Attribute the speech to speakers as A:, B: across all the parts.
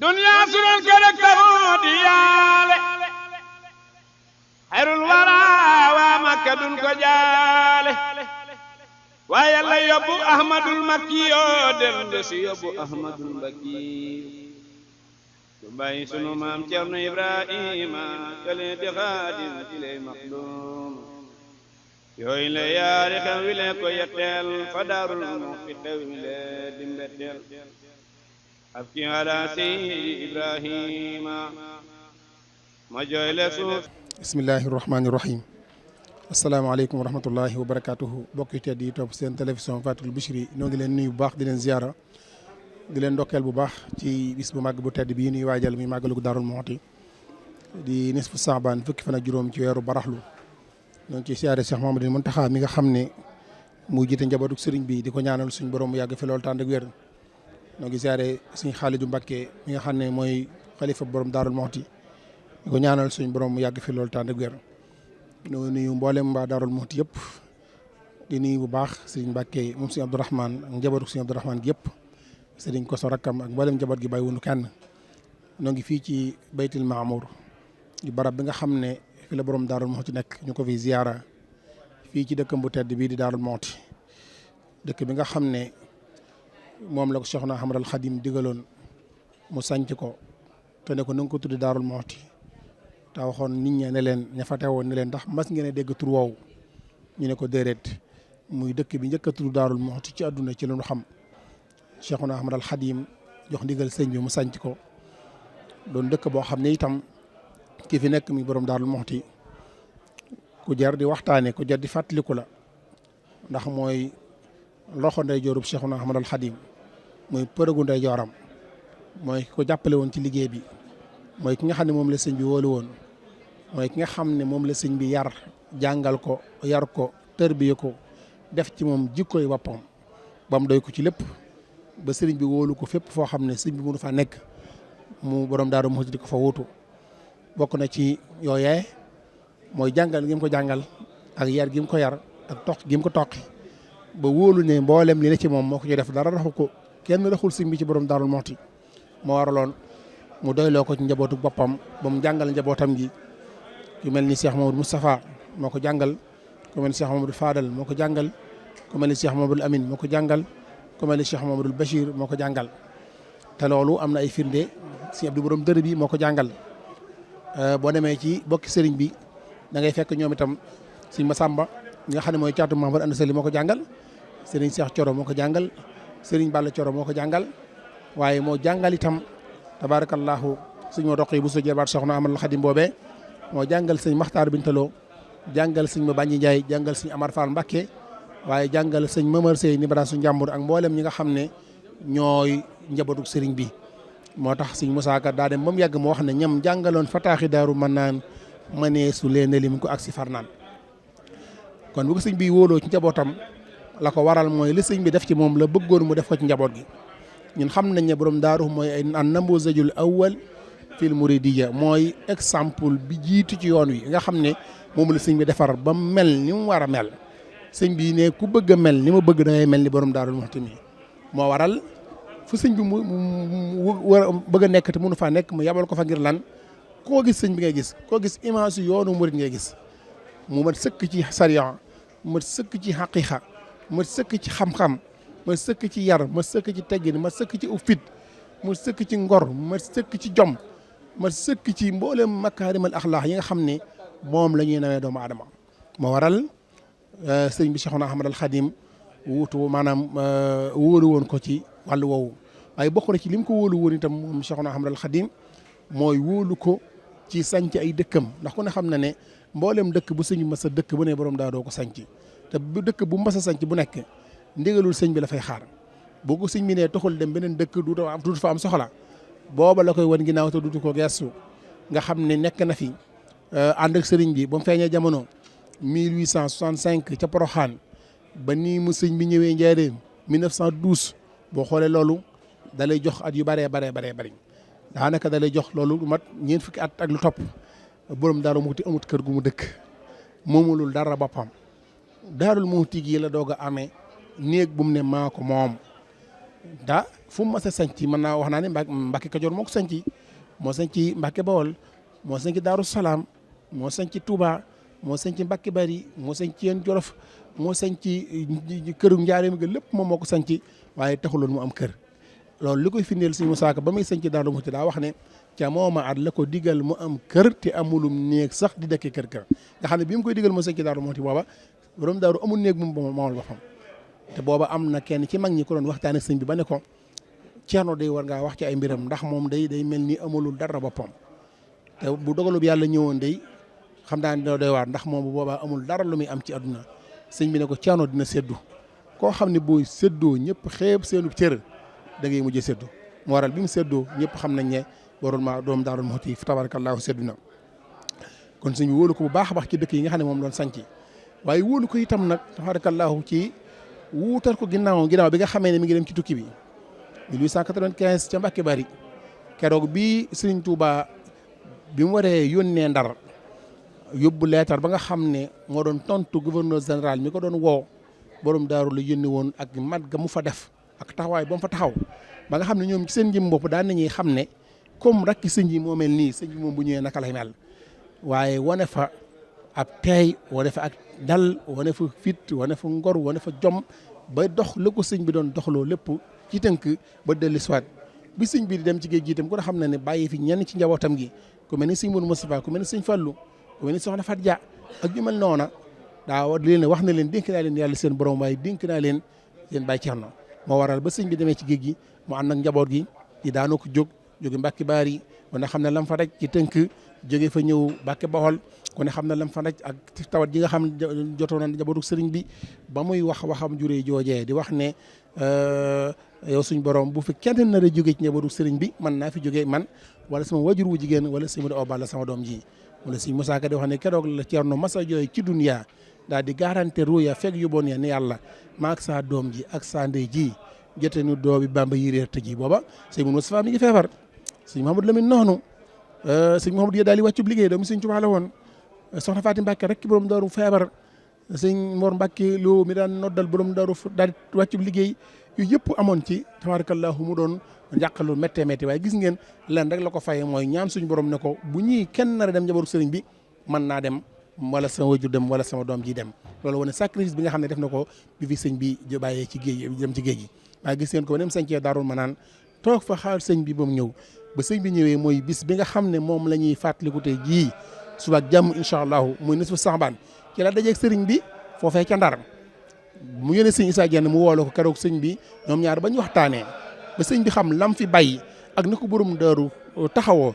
A: دنيا سرور كرك تموديالي خير الورى ومكة دون كجالي ويلا يبو أحمد المكي دندس يبو أحمد المكي باي سنو مام تيرنو إبراهيم كلي دخادين إلي مخدوم يوي لا ياري خويلة كو يتل فدار الموفد ويلة دمبتل أبكي على سيد إبراهيم ما جايل سوف
B: بسم الله الرحمن الرحيم السلام عليكم ورحمة الله وبركاته بوكي تيدي توب سين تلفزيون Fatul Bichri ñoo ngi leen nuyu bu baax di leen ziara di leen ndokkeel bu baax ci bis bu màgg bu tedd bii ñuy waajal muy màggalu Daarul Muxti di nisfu Saabaan fukki fan ak juróom ci weeru baraxlu ñoo ngi ciy siyaare Cheikh Mouhamadou Mountakha mi nga xam ne mu jiite njabootu sëriñ bi di ko ñaanal suñu borom mu yàgg fi loolu tànd ak wér ñoo ngi siyaare suñu Xaalidu Mbàkke mi nga xam ne mooy xalifa borom Daarul Muxti di ko ñaanal suñu borom mu yàgg fi loolu tànd ak wér ñoo nuyu mboolem mbaa Daarul Muxti yëpp di nuyu bu baax sëriñ Mbàkke moom sëriñ Abdourahmane ak njabootu sëriñ Abdourahmane gi yëpp sëriñ Koso rakkam ak mboolem njaboot gi bàyyi wunu kenn ñoo ngi fii ci baytil Maamour di barab bi nga xam ne fi la borom Daarul Muxti nekk ñu ko fi ziyaara fii ci dëkkam bu tedd bii di Daarul Muxti dëkk bi nga xam ne moom la ko Cheikhuna Ahmad al Xadim digaloon mu sanc ko te ne ko na nga ko tuddi Daarul Muxti te waxoon nit ñi ne leen ña fa teewoon ne leen ndax mas ngeen a dégg tur woowu ñu ne ko déedéet muy dëkk bi njëkk a tudd Daarul Muxti ci àdduna ci lu ñu xam Cheikhuna Ahmad al Xadim jox ndigal sëñ bi mu sanc ko doon dëkk boo xam ne itam ki fi nekk mi borom Daarul Muxti ku jar di waxtaane ku jar di fàttaliku la ndax mooy loxo ndey joorub Cheikhuna Ahmad al Xadim mooy përëgu ndey jooram mooy ko jàppale woon ci liggéey bi mooy ki nga xam ne moom la sëñ bi wóolu woon mooy ki nga xam ne moom la sëñ bi yar jàngal ko yar ko tërbiye ko def ci moom jikkoy boppam ba mu doy ko ci lépp ba sëriñ bi wóolu ko fépp foo xam ne sëñ bi mënu fa nekk mu borom Daarul Muxti di ko fa wuutu bokk na ci yooyee mooy jàngal gi mu ko jàngal ak yar gi mu ko yar ak toq gi mu ko toqi ba wóolu ne mboolem li ne ci moom moo ko ci def dara raxu ko kenn raxul sëñ bi ci borom Daarul Muxti moo waraloon mu doyloo ko ci njabootu boppam ba mu jàngal njabootam gi ku mel ni Cheikh Mamadou Moustapha moo ko jàngal ku mel ni Cheikh Mamadou Fadal moo ko jàngal ku mel ni Cheikh Mamadou Amine moo ko jàngal ku mel ni Cheikh Mamadou Bachir moo ko jàngal te loolu am na ay firnde Sëñ Abdou borom dër bi moo ko jàngal boo demee ci bokki sëriñ bi da ngay fekk ñoom itam Sëñ Masamba nga xam ne mooy caatu Mahamad Anta Sali moo ko jàngal sëriñ Cheikh Coro moo ko jàngal sëriñ Balla Coro moo ko jàngal waaye moo jàngal itam tabarakallahu sëñ ma doq yi bu sa jërbaat Cheikhuna Ahmad al Xadim boobee moo jàngal sëñ Maxtaar Bintaloo jàngal sëñ ma Bàññi Njaay jàngal sëñ Amar Fall Mbàkke waaye jàngal sëñ Mamar Sey ni bara su njàmbur ak mboolem ñi nga xam ne ñooy njabootu sëriñ bi moo tax sëñ Musaa Ka daa dem ba mu yàgg moo wax ne ñam jàngaloon fataaxi daaru mën naan mënee su leen lim ko ak si farnaan kon bu ko sëñ bi wóoloo ci njabootam la ko waral mooy li sëñ bi def ci moom la bëggoon mu def ko ci njaboot gi ñun xam nañ ne borom daaru mooy an namuzajul awwal fil muridiyya mooy exemple bi jiitu ci yoon wi nga xam ne moom la sëñ bi defar ba mel ni mu war a mel sëñ bi ne ku bëgg a mel ni ma bëgg da ngay mel ni borom Daarul Muxti mi moo waral fu sëñ bi mu war a bëgg a nekk te mënu faa nekk mu yabal ko fa ngir lan koo gis sëñ bi ngay gis koo gis image yoonu murid ngay gis mu mat sëkk ci sariya mu mat sëkk ci xaqiqa mu mat sëkk ci xam-xam ma sëkk ci yar ma sëkk ci teggin ma sëkk ci ufit ma sëkk ci ngor ma sëkk ci jom ma sëkk ci mboolem makaarimal axlaax yi nga xam ne moom la ñuy nawee doomu aadama moo waral sëriñ bi Cheikhuna Ahmad al Xadim wuutu maanaam wóolu woon ko ci wàllu woowu waaye bokk na ci lim ko wóolu woon itam moom Cheikhuna Ahmad al Xadim mooy wóolu ko ci sanc ay dëkkam ndax ku ne xam na ne mboolem dëkk bu sëñ mas a dëkk bu ne borom daa doo ko sanc te bu dëkk bu mas a sanc bu nekk ndigalul sëñ bi la fay xaar boo ko sëñ bi ne toxul dem beneen dëkk du fa am soxla booba la koy wan ginnaaw te dutu ko gestu nga xam ne nekk na fi ànd ak sëriñ bi ba mu feeñee jamono 1865 ca Poroxaan ba nii mu sëñ bi ñëwee Njaaréem 1912 boo xoolee loolu da lay jox at yu baree bari daanaka da lay jox loolu lu mat ñeent fukki at ak lu topp borom Daaru Muxti amut kër gu mu dëkk moomulul dara boppam Daarul Muxti gi la doog a amee néeg bu mu ne maa ko moom da fu mu mas a sanc mën naa wax naa ne Mbàkke Kajoor moo ko sanc moo sanc Mbàkke Bawol moo sanc Daaru Salaam moo sanc Touba moo sanc Mbàkke Bari moo sanc Yeen Jolof moo sanc këru Njaaréem ga lépp moom moo ko sanc waaye taxuloon mu am kër loolu li koy firndeel Sëñ Musaa Ka ba muy sanc Daaru Muxti daa wax ne ca mooma at la ko digal mu am kër te amulum néeg sax di dëkkee kër nga xam ne bi mu koy digal mu sanc Daaru Muxti booba borom daaru amul néeg mu moomal boppam te booba am na kenn ci mag ñi ko doon waxtaane sëñ bi ba ne ko Ceerno day war ngaa wax ci ay mbiram ndax moom day mel ni amulul dara boppam te bu dogalub yàlla ñëwoon day xam naa ne doy waar ndax moom bu boobaa amul dara lu muy am ci àdduna sëñ bi ne ko Ceerno dina séddu koo xam ne booy séddoo ñëpp xeeb seenu cër da ngay mujjee séddu moo waral bi mu séddoo ñëpp xam nañ ne warul ma doom Daaru Muxti tabarakallahu séddu na kon sëñ bi wóolu ko bu baax a baax ci dëkk yi nga xam ne moom doon sanc waaye wóolu ko itam nag tabarakallahu ci wuutal ko ginnaaw bi nga xamee ne mi ngi dem ci tukki bi 1895 ca Mbàkke Bari keroog bi Sëriñ Tuuba bi mu waree yónnee Ndar yóbbu leetar ba nga xam ne moo doon tontu gouverneur général mi ko doon woo borom daaru la yónni woon ak mat ga mu fa def ak taxawaay ba mu fa taxaw ba nga xam ne ñoom ci seen njëm bopp daan nañuy xam ne comme rakki sëñ yi moo mel nii sëñ bi moom bu ñëwee naka lay mel waaye wane fa ab teey wane fa ak dal wane fa fit wane fa ngor wane fa jom ba dox la ko sëñ bi doon doxloo lépp ci tënk ba dellu siwaat bi sëñ bi di dem ci géej gi itam ku ne xam na ne bàyyi fi ñenn ci njabootam gi ku mel ni sëñ Mourou Moustapha ku mel ni sëñ Fallou ku mel ni soxna Fat Dia ak ñu mel noona daa leen wax na leen dénk naa leen yàlla seen borom waaye dénk naa leen seen Baay Cerno moo waral ba sëñ bi demee ci géej gi mu ànd ak njaboot gi di daanoo ko jóge Mbàkke Baari ku ne xam ne lam fa rek ci tënk jóge fa ñëw Mbàkke Bawol ku ne xam ne lam fa rek ak tawat ji nga xam ne jotoon na njabootu sëriñ bi ba muy waxam juree joojee di wax ne yow suñ borom bu fi kenn nar a jóge ci njabootu sëriñ bi man naa fi jóge man wala sama wajur wu jigéen wala sëñ Modou Awa Balla sama doom ji wala sëñ Musaa Ka di wax ne keroog la Ceerno masa jooy ci dunya daal di garanté ruya fekk yu bon ya ne yàlla maak saa doom ji ak saa ndey ji jote nu doomi Bàmba yi réer tëji booba sëñ Modou Moustapha mi ngi feebar sëñ Mouhamadou Lamine noonu sëñ Mouhamadou daal di wàccub liggéey doomu sëñ Tuubaa la woon soxna Faati Mbàkke rek ki borom daaru feebar sëñ Mor Mbàkke Lo mi daan noddal borom daaru daal di wàccub liggéey yu yëpp amoon ci tabarakallahu mu doon njàqalu méttee métti waaye gis ngeen leen rek la ko faye mooy ñaan suñu borom ne ko bu ñuy kenn nar a dem njabootu sëriñ bi mën naa dem wala sama wajur dem wala sama doom ji dem loolu wane sacrifice bi nga xam ne def na ko bi fi sëñ bi bàyyee ci géej dem ci géej gi waaye gis ngeen ko nem sañcee Daarul Manaan toog fa xaar sëñ bi ba mu ñëw ba sëñ bi ñëwee mooy bis bi nga xam ne moom la ñuy fàttaliku tey jii suba ak jàmm incha allahu muy nisfu Saxbaan ci la dajeeg sëriñ bi foofee ca Ndar mu yónnee sëñ Issa Diène mu wooloo ko keroog sëñ bi ñoom ñaar ba ñu waxtaanee ba sëñ bi xam lam fi bàyyi ak ni ko borom daaru taxawoo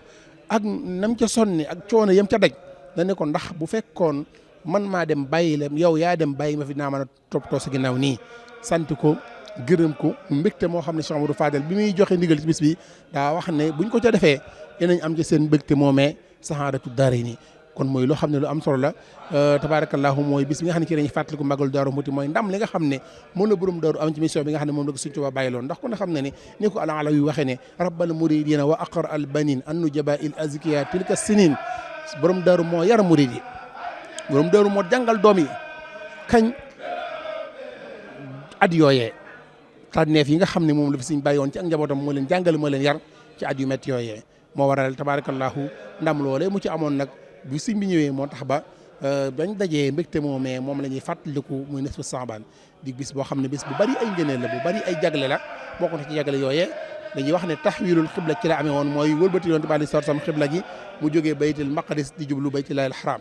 B: ak nam ca sonni ak coono yam ca daj da ne ko ndax bu fekkoon man maa dem bàyyi la yow yaa dem bàyyi ma fi naa mën a toppatoo sa ginnaaw nii sant ko gërëm ko mbégte moo xam ne Cheikh Amadou Fadel bi muy joxe ndigal ci bis bi daa wax ne buñ ko ca defee dinañ am ci seen mbégte moomee saxaadatu daare nii kon mooy loo xam ne lu am solo la tabarakallahu mooy bis bi nga xam ne ci lañuy fàttaliku Magalu Daaru Muxti mooy ndam li nga xam ne moom la borom daaru am ci mission bi nga xam ne moom la ko Sëñ Tuubaa bàyyi loon ndax ku ne xam ne ni ko ala yu waxee ne rabbal muridina wa aqar al banin an nujaba il azkiya tilka sinin borom daaru moo yar murid yi borom daaru moo jàngal doom yi kañ at yooyee tànneef yi nga xam ne moom la fi Sëñ bàyyi woon ci ak njabootam moo leen jàngal moo leen yar ci at yu métti yooyee moo waral tabarakallahu ndam loolee mu ci amoon nag bi sëñ bi ñëwee moo tax ba bañ dajee mbégte moomee moom la ñuy fàttaliku muy nisfu Saxbaan di bis boo xam ne bis bu bari ay ngëneel la bu bari ay jagle la bokk na ci jagle yooyee dañuy wax ne taxwiilul xibla ci la amee woon mooy wëlbati yoon bi sallallahu alayhi wasallam xibla gi mu jógee baytul maqdis di jublu baytullahil haram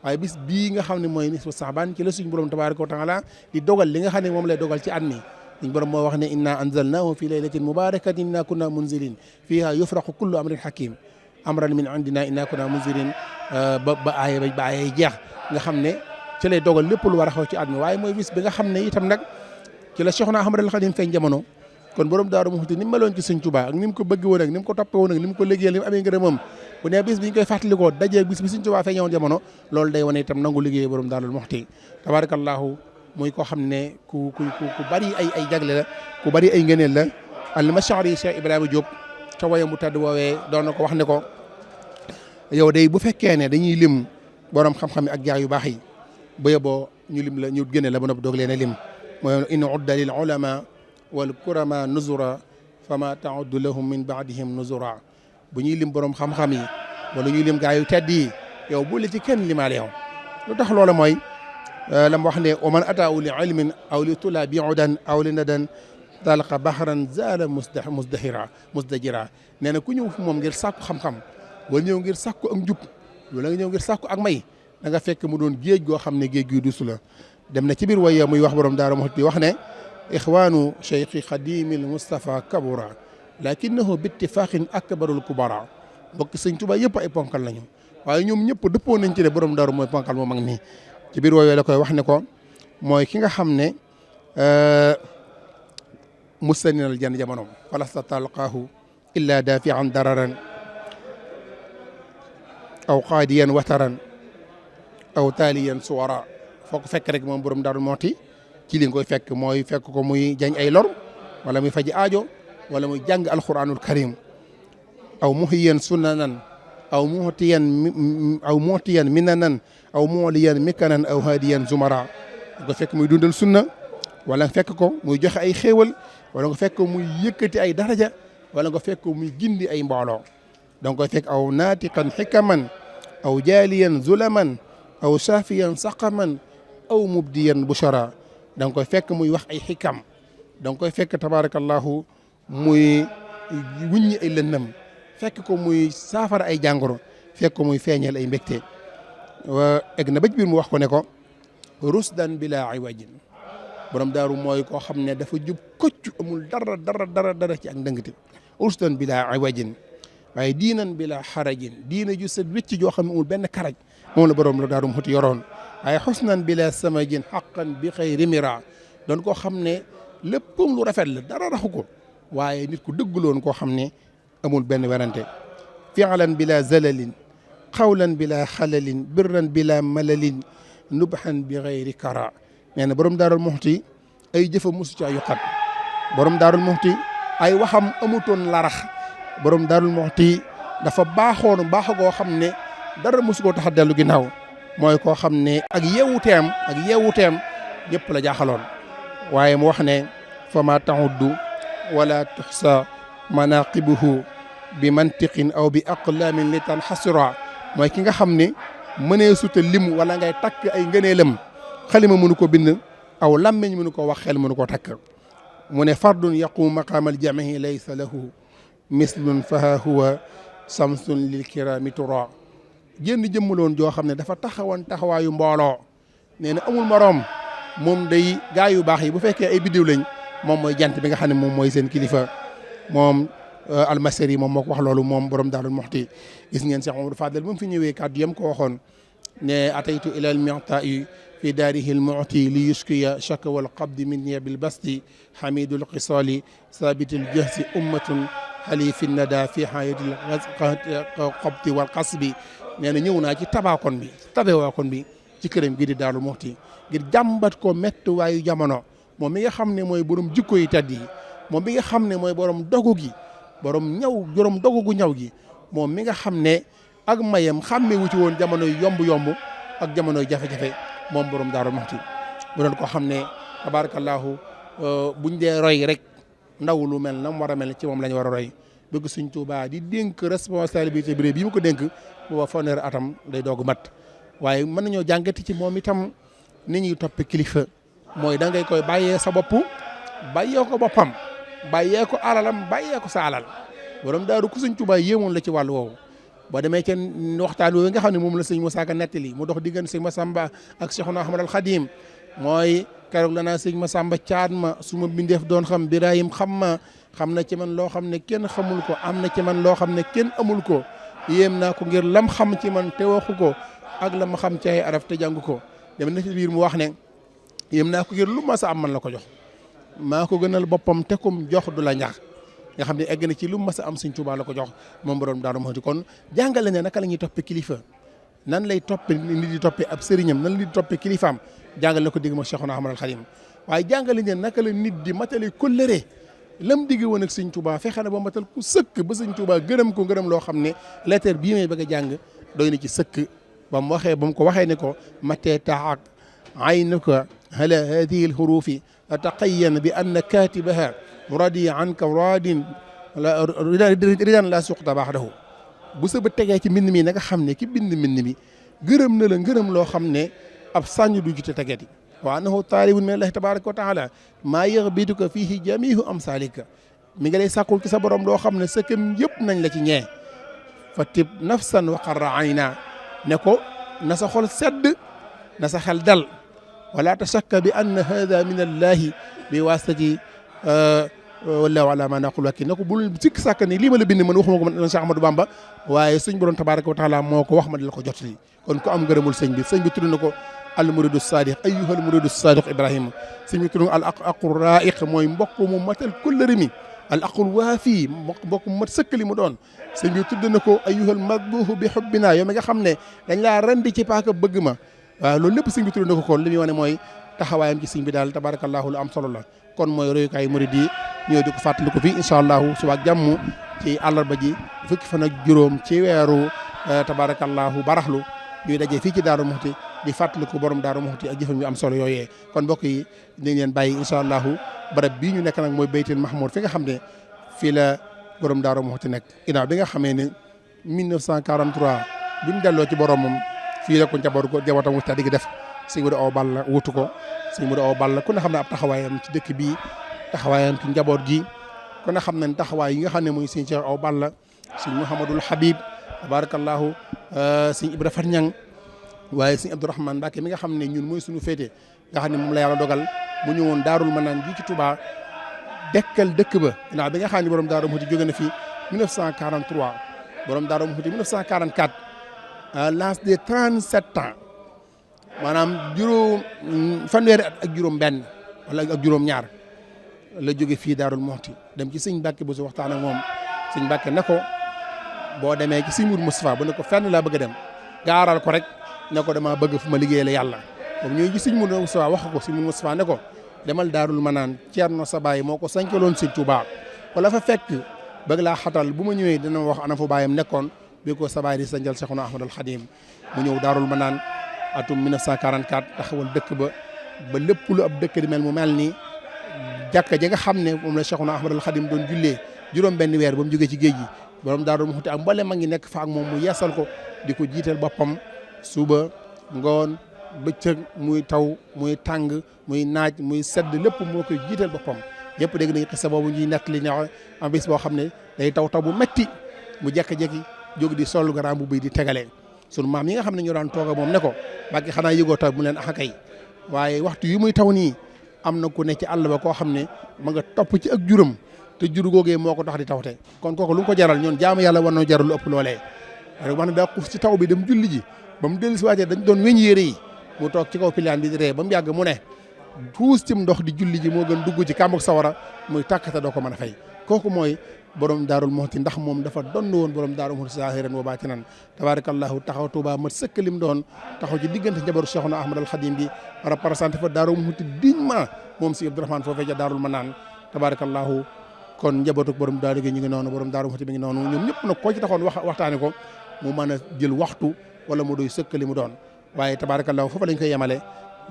B: waaye bis bii nga xam ne mooy nisfu Saxbaan ci la suñu borom tabaaraka wa taala di dogal li nga xam ne moom lay dogal ci at mi suñu borom moo wax ne inna anzalnahu fi laylatin mubarakatin inna kunna munzilin fiha yufraqu kullu amrin hakim amran min indina inna kunna munzirin ba aaya jeex nga xam ne ci lay dogal lépp lu war a xew ci at mi waaye mooy bis bi nga xam ne itam nag ci la Cheikhuna Ahmadul Khadim feeñ jamono kon borom Daaru Muxti ni mu meloon ci Sëñ Tuubaa ak ni mu ko bëgg woon ak ni mu ko toppe woon ak ni mu ko liggéeyal ni mu amee ngërëmam bu ne bis bi ñu koy fàttalikoo dajee bis bi Sëñ Tuubaa feeñoon jamono loolu day wane itam nangu liggéey borom Daaru Muxti tabarakallahu muy koo xam ne ku bari ay jagle la ku bari ay ngëneel la al-Mash'ari Cheikh Ibrahima Diop ca waye mu tàdd woowee doon na ko wax ne ko yow day bu fekkee ne dañuy lim borom xam-xam yi ak jaay yu baax yi ba yeboo ñu lim la ñu génne la ba noppi doog leen a lim mooy in udda lil ulama wal kurama nuzura fama tauddu lahum min baadihim nuzura bu ñuy lim borom xam-xam yi wala ñuy lim gaa yu tedd yi yow bu la ci kenn limaale yow lu tax loola mooy la mu wax ne wa man ataahu li ilmin aw li tula bi udan aw li nadan talqa bahran zaala musdajira nee na ku ñëw fi moom ngir sàkku xam-xam wala ñëw ngir sàkku ak njub wala nga ñëw ngir sàkku ak may da nga fekk mu doon géej goo xam ne géej gi dusu la dem na ci biir waye muy wax borom Daaru Muxti wax ne ixwaanu cheikhi xadimil Mustafa kabura lakinahu bittifaqin akbarul kubara mbokk sëñ Tuubaa yëpp ay ponkal lañu waaye ñoom ñëpp dëppoo nañ ci ne borom daaru mooy ponkal moo mag nii ci biir woowee la koy wax ne ko mooy ki nga xam ne mustaninal jan jamonoom falasta talqaahu illa dafian dararan aw qaadiyan wataran aw taaliyan suwara foo ko fekk rek moom borom daaru mooti ci li nga koy fekk mooy fekk ko muy jañ ay lor wala muy faji aajo wala muy jàng alquranul karim aw muhiyan sunnanan aw muhtiyan minanan aw muliyan mikanan aw hadiyan zumara nga fekk muy dundal sunna wala nga fekk ko muy joxe ay xéewal wala nga fekk ko muy yëkkati ay daraja wala nga fekk ko muy gindi ay mbooloo da nga koy fekk aw naatiqan xikaman aw jaaliyan zulaman aw shafiyan saqaman aw mubdiyan bushara da nga koy fekk muy wax ay xikam da nga koy fekk tabarakallahu muy wuññi ay lëndëm fekk ko muy saafara ay jàngoro fekk ko muy feeñal ay mbégte wa egg na ba ci biir mu wax ko ne ko rusdan bila iwajin borom daaru mooy koo xam ne dafa jub kocc amul dara ci ak ndëngte rusdan bila iwajin waaye diinan bila xarajin diina ju set wécc joo xam ne amul benn karaj moom la borom la daaru Muxti yoroon waaye xusnan bila samajin xaqan bi xayri mira doon koo xam ne léppam lu rafet la dara raxu ko waaye nit ku dëgguloon koo xam ne amul benn werante fi'lan bila zalalin xawlan bila xalalin birran bila malalin nubhan bi xayri kara nee na borom daarul Muxti ay jëfa mosu caa yuqat borom daarul Muxti ay waxam amutoon larax borom daarul Muxti dafa baaxoon baax goo xam ne dara mosu koo tax a dellu ginnaaw mooy koo xam ne ak yeewuteem ñëpp la jaaxaloon waaye mu wax ne fa ma tauddu wala tuxsa manaqibuhu bi mantiqin aw bi aqlaamin li tan xasira mooy ki nga xam ne mënee suta lim wala ngay takk ay ngëneelam xalima mënu ko bind aw lammeñ mënu ko wax xel mënu ko takk mu ne fardun yaqumu maqaamal jamihi laysa lahu mislun faha huwa samsun lil kirami tura génn jëmmaloon joo xam ne dafa taxawoon taxawaayu mbooloo nee na amul moroom moom day gaa yu baax yi bu fekkee ay biddiw lañ moom mooy jant bi nga xam ne moom mooy seen kilifa moom almaseri moom moo ko wax loolu moom borom Daarul Muxti gis ngeen Cheikh Mamadou Fadel bu mu fi ñëwee kàddu yam ko waxoon ne ataytu ila almi'ta'i fi daarihi almu'ti li yushkiya shakwa alqabdi minni bil basti hamidul qisali sabit aljahsi ummatun halifi nada fi hayatil qabti wal qasbi nee na ñëw naa ci tabaakon bi ci këram gi di Daarul Muxti ngir jàmbat ko métti waayu jamono moom mi nga xam ne mooy borom jikko yi tedd yi moom mi nga xam ne mooy borom dogu gi borom dogu gu ñaw gi moom mi nga xam ne ak mayam xàmmewu ci woon jamonoy yomb-yomb ak jamonoy jafe-jafe moom borom Daarul Muxti bu doon ko xam ne tabarakallahu buñ dee roy rek ndaw lu mel na mu war a mel ci moom la ñu war a roy bëgg Sëñ Tuubaa di dénk responsabilité bi bi mu ko dénk booba fanweeri atam day doog mat waaye mën nañoo jàngati ci moom itam ni ñuy toppe kilifa mooy da ngay koy bàyyee sa bopp bàyyee ko boppam bàyyee ko alalam bàyyee ko sa alal borom daaru ku Sëñ Tuubaa yéemoon la ci wàllu woowu boo demee ca waxtaan woowu nga xam ne moom la sëñ Musaa Ka nettali mu dox diggante sëñ Masamba ak Cheikhuna Ahmad al Khadim mooy keroog la naa sëñ Masamba caat ma su ma bindeef doon xam Birahim xam na ci man loo xam ne kenn xamul ko am na ci man loo xam ne kenn amul ko yéem naa ko ngir lam xam ci man te waxu ko ak la ma xam ci ay araf te jàng ko dem na ci biir mu wax ne yéem naa ko ngir lu ma sa am man la ko jox maa ko gënal boppam te kum jox du la ñax nga xam ne egg na ci lu mas a am Sëñ Tuubaa la ko jox moom borom Daaru Muxti kon jàngale ne naka la ñuy toppee kilifa nan lay toppee nit di toppee ab sëriñam nan la di toppee kilifaam jàngale na ko digg ma Cheikhuna Ahmad al Khadim waaye jàngale ne naka la nit di matale kóllëre lam digg woon ak Sëñ Tuubaa fexe na ba matal ku sëkk ba Sëñ Tuubaa gërëm ko gërëm loo xam ne lettre bii may bëgg a jàng doy na ci sëkk ba mu ko waxee ne ko matee taxak aynuka ala hadihi alhurufi ataqayyan bi anna katibaha radiya anka radin ridan la suqta ba'dahu bu sa ba tegee ci mbind mi na nga xam ne ki bind mbind mi gërëm na la ngërëm loo xam ne ab sànni du jute tegeeti wa annahu taalibun min allahi tabaraka wa taala maa yaxbituka fihi jamihu amsalika mi nga lay sàkkul ci sa borom loo xam ne sa këm yëpp nañ la ci ñee fa tib nafsan wa qarra ayna ne ko na sa xol sedd na sa xel dal wala tashakka bi anna hada min allahi bi wasitati wallahu ala ma naqul wakil ne ko bul sikk sàkk ni lii ma la bind man waxuma ko man Cheikh Ahmadou Bamba waaye suñ borom tabaraka wa taala moo ko wax ma di la ko jotali kon ko am ngërëmul sëñ bi tudd na ko al muridu sadiq ayyuhal muridu sadiq Ibrahima sëñ bi tudd al aqul raiq mooy mbokk mu matal kullëri mi al aqul waafi mbokk mu mat sëkk li mu doon sëñ bi tudd na ko ayyuhal madbuhu bi hubbina yow mi nga xam ne dañ laa rendi ci paaka bëgg ma waaw loolu lépp sëñ bi tudd na ko kon li muy wane mooy taxawaayam ci sëñ bi daal tabarakallahu lu am solo la kon mooy royukaay murid yi ñëw di ko fàttali ko fii incha allahu suba ak jàmm ci àllarba ji fukki fan ak juróom ci weeru tabarakallahu baraxlu ñuy dajee fii ci Daaru Muxti di fàttali ko borom Daaru Muxti ak jëfam yu am solo yooyee kon mbokk yi dañ leen bàyyi incha allahu barab bii ñu nekk nag mooy baytul mahmoud fi nga xam ne fii la borom Daaru Muxti nekk ginnaaw bi nga xamee ne 1943 bi mu delloo ci boromam fii la ko njabootam wu tedd gi def sëñ Modou Awa Balla wutu ko sëñ Modou Awa Balla ku ne xam ne ab taxawaayam ci dëkk bii taxawaayam ci njaboot gi ku ne xam ne taxawaay yi nga xam ne mooy sëñ Cheikh Awa Balla sëñ Mouhamadul Habib tabarakallahu sëñ Ibra Fat Ñang waaye sëñ Abdourahmane Mbacke mi nga xam ne ñun mooy suñu féete nga xam ne moom la yàlla dogal mu ñëwoon Daarul Manaan gi ci Touba dekkal dëkk ba ginnaaw bi nga xam ne borom Daaru Muxti jóge na fi 1943 borom Daaru Muxti 1944 à l'âge de 37 ans maanaam fanweeri at ak juróom benn wala ak juróom ñaar la jóge fii Daarul Muxti dem ci sëñ Mbàkke bu su waxtaan ak moom sëñ Mbàkke ne ko boo demee ci sëñ Mourou Moustapha bu ne ko fenn laa bëgg a dem gaaral ko rek ne ko dama bëgg fu ma liggéeyal yàlla moom ñooy ci sëñ Mourou Moustapha wax ko sëñ Mourou Moustapha ne ko demal Daarul Manaan Ceerno sa baay moo ko sañcaloon sëñ Tuubaa wala fa fekk bëgg laa xatal bu ma ñëwee dina wax ana fu baayam nekkoon bi ko sa baay di sanjal Seexuna Ahmadul Xadim mu ñëw Daarul Manaan atum 1944 taxawal dëkk ba lépp lu ab dëkk di mel mu mel ni jàkka ji nga xam ne moom la Cheikhuna Ahmadul Khadim doon jullee juróom benn weer ba mu jógee ci géej gi borom Daaru Muxti ak mboolem ma ngi nekk fa ak moom mu yeesal ko di ko jiital boppam suba ngoon bëccëg muy taw muy tàng muy naaj muy sedd lépp moo koy jiital boppam yëpp dégg nañ xisa boobu ñuy nekk li ne am bis boo xam ne day taw bu metti mu jekki-jekki jóg di sol garaam bu bëy di tegalee sunu maam yi nga xam ne ñoo daan toog moom ne ko Mbàkke xanaa yëgoo taw mu leen axakay waaye waxtu yi muy taw nii am na ku ne ci àll ba koo xam ne ma nga topp ci ak juróom te jur googee moo ko tax di tawte kon kooku lu mu ko jaral ñoon jaamu yàlla war na jaral lu ëpp loolee rek wax ne daa xuus ci taw bi dem julli ji ba mu dellu si waatee dañ doon weñ yére yi mu toog ci kaw pilaan bi di ree ba mu yàgg mu ne xuus cim ndox di julli ji moo gën dugg ci kàmbug sawara muy tàkkate doo ko mën a fay kooku mooy borom Daarul Muxti ndax moom dafa donn woon borom Daarul Muxti zaahiran wa baatinan tabarakallahu taxaw Tuubaa mat sëkk lim doon taxaw ci diggante njabootu Cheikhuna Ahmadul Xadim bi représenté fa Daarul Muxti dignement moom si Abdourahmane foofee ca Daarul Manaan tabarakallahu kon njabootu borom Daaru gi ñu ngi noonu borom Daarul Muxti mi ngi noonu ñoom ñëpp nag koo ci taxoon waxtaane ko mu mën a jël waxtu wala mu doy sëkk li mu doon waaye tabarakallahu foofu lañ koy yemale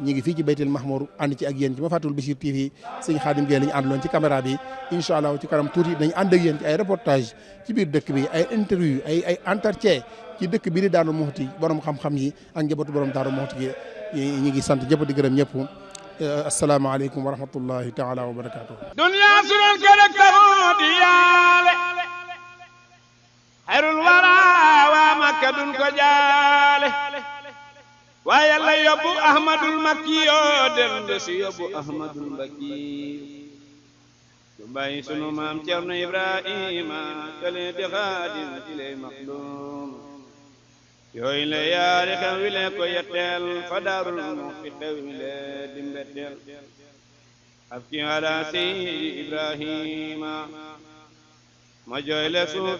B: ñi ngi fii ci baytil mahmour ànd ci ak yéen ci Mafaatihul Bichri TV sëñ Xaadim Gueye la ñu àndaloon ci caméra bi incha allah ci kanam tuuti dañ ànd ak yéen ci ay reportage ci biir dëkk bi ay interview ay entretien ci dëkk bi di Daaru Muxti borom xam-xam yi ak njabootu borom Daaru Muxti gi ñi ngi sant ñëpp di gërëm ñëpp asalaamaaleykum wa rahmatullahi taala wa barakatuh
A: dunya suran kalak di yaale xayrul wara waa Makka dun ko jaale waaye yàlla yóbbu ahmadul makki yoo del ndesi yóbbu ahmadul mbakki du bàyyi sunu maam Cerno Ibrahima kale di xaadim ci lay maxdum yooyu la yaari xew wi le ko yetteel fa Daarul Muxti xew wi le di mbetteel af ki ala seydi Ibrahima ma jooy le suuf